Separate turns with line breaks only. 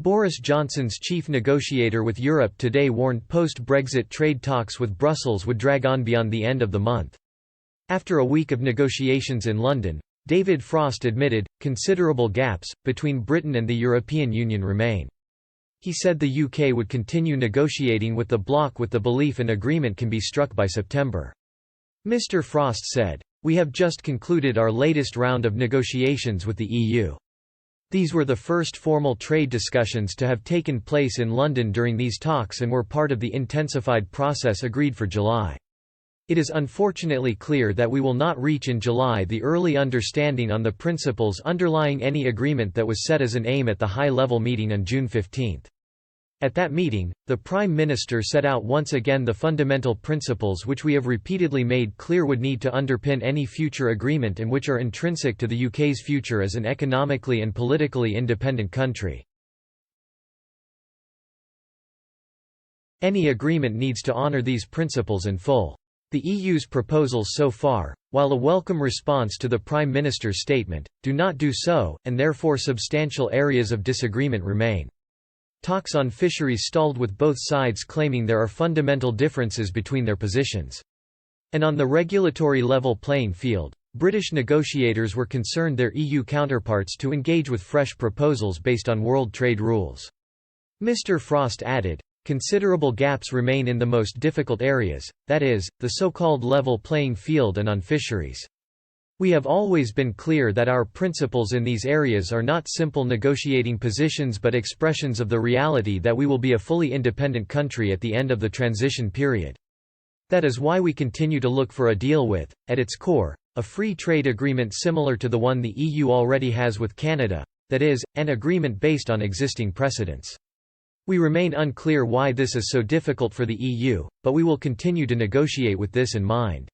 Boris Johnson's chief negotiator with Europe today warned post-Brexit trade talks with Brussels would drag on beyond the end of the month. After a week of negotiations in London, David Frost admitted, considerable gaps between Britain and the European Union remain. He said the UK would continue negotiating with the bloc with the belief an agreement can be struck by September. Mr. Frost said, "We have just concluded our latest round of negotiations with the EU. These were the first formal trade discussions to have taken place in London during these talks and were part of the intensified process agreed for July. It is unfortunately clear that we will not reach in July the early understanding on the principles underlying any agreement that was set as an aim at the high-level meeting on June 15. At that meeting, the Prime Minister set out once again the fundamental principles which we have repeatedly made clear would need to underpin any future agreement and which are intrinsic to the UK's future as an economically and politically independent country. Any agreement needs to honour these principles in full. The EU's proposals so far, while a welcome response to the Prime Minister's statement, do not do so, and therefore substantial areas of disagreement remain. Talks on fisheries stalled with both sides claiming there are fundamental differences between their positions. And on the regulatory level playing field, British negotiators were concerned their EU counterparts to engage with fresh proposals based on world trade rules. Mr. Frost added, "Considerable gaps remain in the most difficult areas, that is, the so-called level playing field and on fisheries. We have always been clear that our principles in these areas are not simple negotiating positions but expressions of the reality that we will be a fully independent country at the end of the transition period. That is why we continue to look for a deal with, at its core, a free trade agreement similar to the one the EU already has with Canada, that is, an agreement based on existing precedents. We remain unclear why this is so difficult for the EU, but we will continue to negotiate with this in mind."